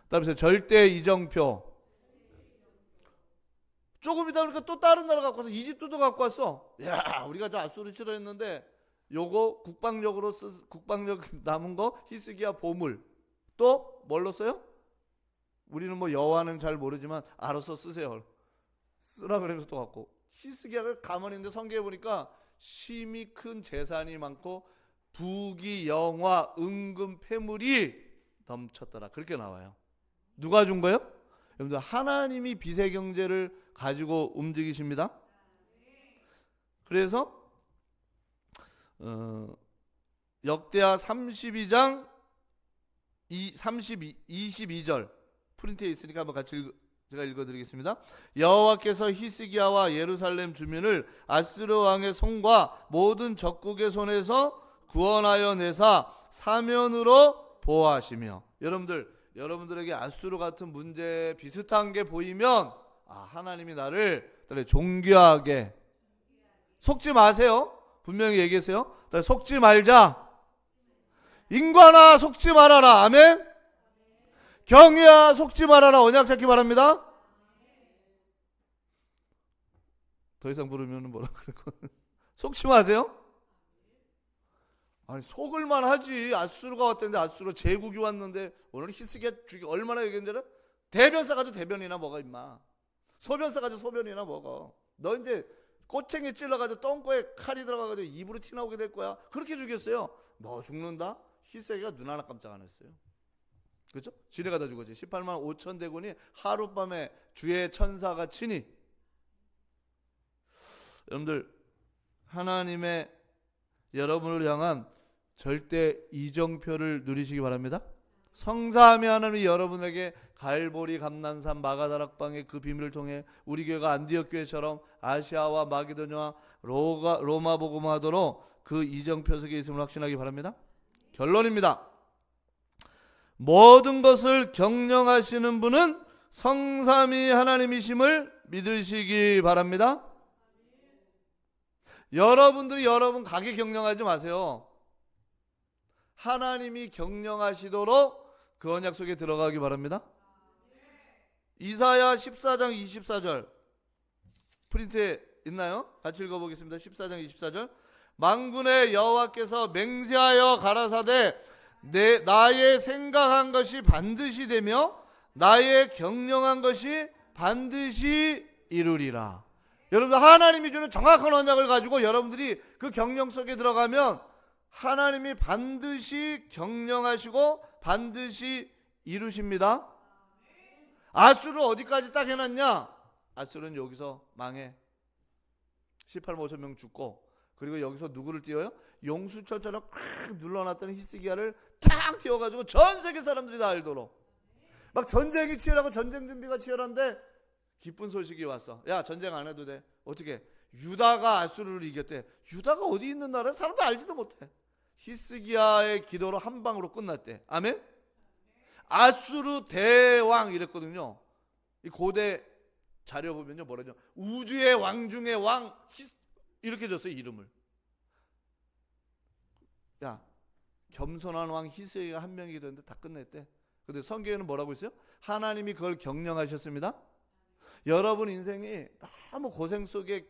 다음에 절대 이정표. 조금 이따 보니까 또 다른 나라 갖고 와서 이집트도 갖고 왔어. 야, 우리가 저 아수르 싫어했는데 요거 국방력 남은 거 히스기야 보물. 또 뭘로 써요? 우리는 뭐 여호와는 잘 모르지만 알아서 쓰세요. 쓰라 그러면서 또 갖고. 히스기야가 가만히 있는데 성경에 보니까 심히 큰 재산이 많고 부귀 영화 은금 패물이 넘쳤더라. 그렇게 나와요. 누가 준 거예요? 여러분들 하나님이 빚의 경제를 가지고 움직이십니다. 그래서 역대하 32장 22절 프린트에 있으니까 한번 같이 제가 읽어드리겠습니다. 여호와께서 히스기야와 예루살렘 주민을 아스르 왕의 손과 모든 적국의 손에서 구원하여 내사 사면으로 보호하시며. 여러분들에게 아수르 같은 문제 비슷한 게 보이면 하나님이 나를 존귀하게, 속지 마세요. 분명히 얘기했어요. 속지 말자. 인간아 속지 말아라. 아멘. 경이야 속지 말아라. 언약 찾기 바랍니다. 더 이상 부르면 뭐라 그러고 속지 마세요. 아니 속을만 하지. 아수르가 왔다는데 아수르 제국이 왔는데 오늘 히스기야 죽이 얼마나 얘기했는데 대변사 가지고 대변이나 먹어 임마. 소변사 가지고 소변이나 먹어. 너 이제 꼬챙이 찔러가지고 똥꼬에 칼이 들어가가지고 입으로 티 나오게 될 거야. 그렇게 죽였어요. 너 죽는다? 히스기야가 눈 하나 깜짝 안 했어요. 그렇죠? 지뢰가 다 죽었지. 18만 5천 대군이 하룻밤에 주의 천사가 치니. 여러분들 하나님의 여러분을 향한 절대 이정표를 누리시기 바랍니다. 성사하며 하나님이 여러분에게 갈보리, 감난산, 마가다락방의 그 비밀을 통해 우리 교회가 안디옥 교회처럼 아시아와 마게도냐와 로마 복음화하도록 그 이정표 속에 있음을 확신하기 바랍니다. 결론입니다. 모든 것을 경영하시는 분은 성삼위 하나님이심을 믿으시기 바랍니다. 여러분들이 여러분 가게 경영하지 마세요. 하나님이 경영하시도록 그 언약 속에 들어가기 바랍니다. 이사야 14장 24절 프린트에 있나요? 같이 읽어보겠습니다. 14장 24절 만군의 여호와께서 맹세하여 가라사대 나의 생각한 것이 반드시 되며 나의 경영한 것이 반드시 이루리라. 여러분들 하나님이 주는 정확한 언약을 가지고 여러분들이 그 경영 속에 들어가면 하나님이 반드시 경영하시고 반드시 이루십니다. 아수르 어디까지 딱 해놨냐? 아수르는 여기서 망해. 18만 5천 명 죽고, 그리고 여기서 누구를 띄워요? 용수철처럼 꽉 눌러놨던 히스기야를 탁 띄워가지고 전 세계 사람들이 다 알도록. 막 전쟁이 치열하고 전쟁 준비가 치열한데 기쁜 소식이 왔어. 야, 전쟁 안 해도 돼. 어떻게? 유다가 아수르를 이겼대. 유다가 어디 있는 나라야? 사람도 알지도 못해. 히스기야의 기도로 한 방으로 끝났대. 아멘? 아수르 대왕 이랬거든요. 이 고대 자료 보면요, 뭐라냐? 우주의 왕 중의 왕 이렇게 줬어요, 이름을. 야, 겸손한 왕 히스기야가 한 명이 되는데 다 끝냈대. 근데 성경에는 뭐라고 있어요? 하나님이 그걸 경영하셨습니다. 여러분 인생이 너무 고생 속에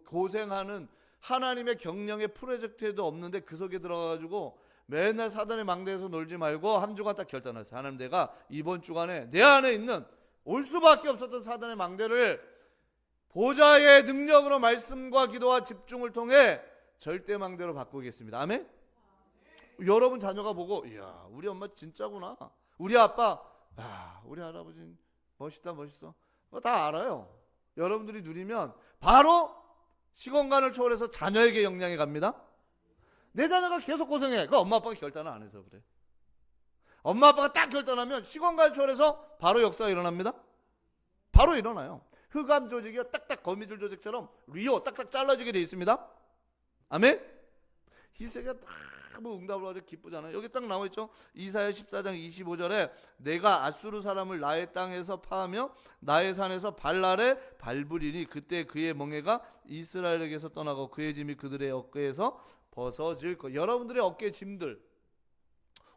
고생하는 하나님의 경영의 프로젝트에도 없는데 그 속에 들어가가지고 맨날 사단의 망대에서 놀지 말고 한 주간 딱 결단했어요. 하나님, 내가 이번 주간에 내 안에 있는 올 수밖에 없었던 사단의 망대를 보좌의 능력으로 말씀과 기도와 집중을 통해 절대 망대로 바꾸겠습니다. 아멘? 여러분 자녀가 보고 이야 우리 엄마 진짜구나, 우리 아빠 우리 할아버지 멋있다 멋있어, 다 알아요. 여러분들이 누리면 바로 시공간을 초월해서 자녀에게 영향이 갑니다. 내 자녀가 계속 고생해. 그 엄마 아빠가 결단을 안 해서 그래. 엄마 아빠가 딱 결단하면 시공간을 초월해서 바로 역사가 일어납니다. 바로 일어나요. 흑암 조직이 딱딱 거미줄 조직처럼 리오 딱딱 잘라지게 돼 있습니다. 아멘. 히스기야 뭐 응답을 하자 기쁘잖아요. 여기 딱 나와 있죠. 이사야 14장 25절에 내가 아수르 사람을 나의 땅에서 파하며 나의 산에서 발날에 밟으리니 그때 그의 멍에가 이스라엘에게서 떠나고 그의 짐이 그들의 어깨에서 벗어질 것. 여러분들의 어깨 짐들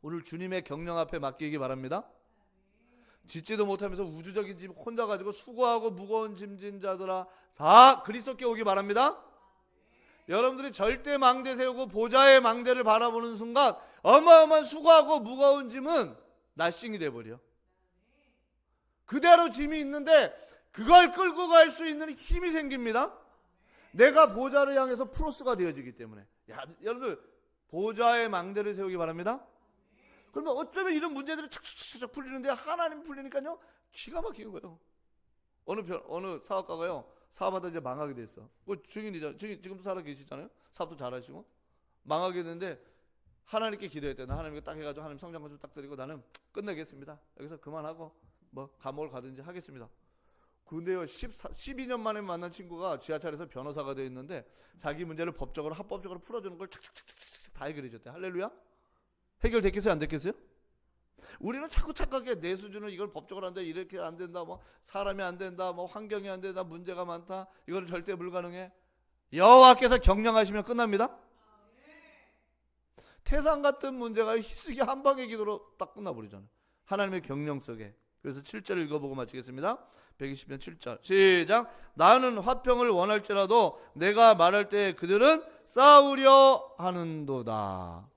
오늘 주님의 경영 앞에 맡기기 바랍니다. 짓지도 못하면서 우주적인 짐 혼자 가지고 수고하고 무거운 짐진 자들아 다 그리스도께 오기 바랍니다. 여러분들이 절대 망대 세우고 보좌의 망대를 바라보는 순간 어마어마한 수고하고 무거운 짐은 나싱이 돼버려. 그대로 짐이 있는데 그걸 끌고 갈 수 있는 힘이 생깁니다. 내가 보좌를 향해서 프로스가 되어지기 때문에. 여러분들 보좌의 망대를 세우기 바랍니다. 그러면 어쩌면 이런 문제들이 착착착 풀리는데 하나님 풀리니까요 기가 막히는 거예요. 어느 사업가가요 사업하다 이제 망하게 됐어. 그 증인이잖아요. 지금도 살아 계시잖아요. 사업도 잘하시고 망하게 됐는데 하나님께 기도했대. 나 하나님께 딱 해가지고 하나님 성장권 좀 딱 드리고 나는 끝내겠습니다. 여기서 그만하고 뭐 감옥을 가든지 하겠습니다. 근데요 12년 만에 만난 친구가 지하철에서 변호사가 되어 있는데 자기 문제를 법적으로 합법적으로 풀어주는 걸 착착착착 다 해결해 줬대. 할렐루야. 해결됐겠어요 안 됐겠어요? 우리는 자꾸 착각해. 내 수준은 이걸 법적으로 한다, 이렇게 안 된다, 뭐 사람이 안 된다, 뭐 환경이 안 된다, 문제가 많다, 이거는 절대 불가능해. 여호와께서 경영하시면 끝납니다. 태산 같은 문제가 히스기 한 방의 기도로 딱 끝나버리잖아요. 하나님의 경영 속에. 그래서 7절 읽어보고 마치겠습니다. 120편 7절 시작. 나는 화평을 원할지라도 내가 말할 때 그들은 싸우려 하는도다.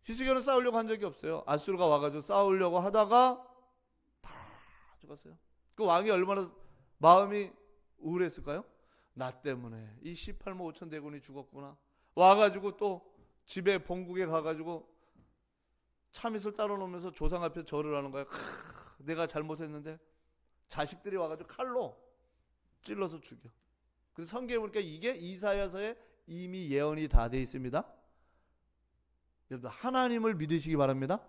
히스기야는 싸우려고 한 적이 없어요. 아수르가 와가지고 싸우려고 하다가 다 죽었어요. 그 왕이 얼마나 마음이 우울했을까요? 나 때문에 이 18만 5천 대군이 죽었구나. 와가지고 또 집에 본국에 가가지고 참이슬 따로 놓으면서 조상 앞에 절을 하는 거야. 내가 잘못했는데 자식들이 와가지고 칼로 찔러서 죽여. 그래서 성경에 보니까 이게 이사야서에 이미 예언이 다 돼 있습니다. 여러분 하나님을 믿으시기 바랍니다.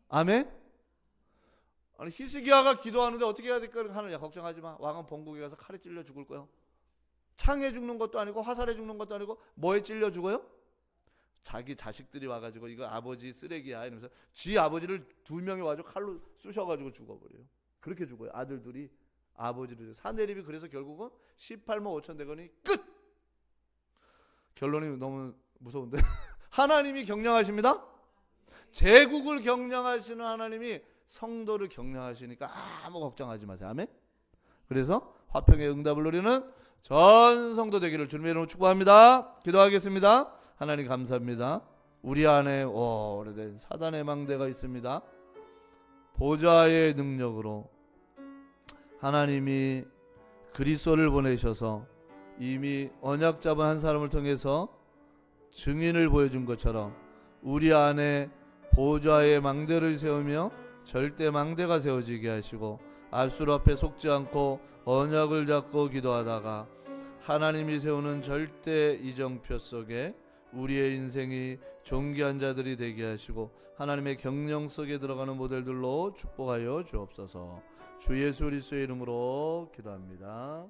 아멘. 아니 히스기야가 기도하는데 어떻게 해야 될까? 하느냐 걱정하지 마. 왕은 본국에 가서 칼에 찔려 죽을 거예요. 창에 죽는 것도 아니고 화살에 죽는 것도 아니고 뭐에 찔려 죽어요? 자기 자식들이 와가지고 이거 아버지 쓰레기야 이러면서 지 아버지를 2명이 와가지고 칼로 쑤셔가지고 죽어버려요. 그렇게 죽어요. 아들 둘이 아버지를. 사내립이 그래서 결국은 18만 5천 대군이 끝. 결론이 너무 무서운데 하나님이 경영하십니다. 제국을 경영하시는 하나님이 성도를 경영하시니까 아무 걱정하지 마세요. 아멘. 그래서 화평의 응답을 누리는 전 성도 되기를 주님의 이름으로 축복합니다. 기도하겠습니다. 하나님 감사합니다. 우리 안에 오래된 사단의 망대가 있습니다. 보좌의 능력으로 하나님이 그리스도를 보내셔서 이미 언약 잡은 한 사람을 통해서 증인을 보여준 것처럼 우리 안에 보좌의 망대를 세우며 절대 망대가 세워지게 하시고 아수르 앞에 속지 않고 언약을 잡고 기도하다가 하나님이 세우는 절대 이정표 속에 우리의 인생이 존귀한 자들이 되게 하시고 하나님의 경영 속에 들어가는 모델들로 축복하여 주옵소서. 주 예수 그리스도의 이름으로 기도합니다.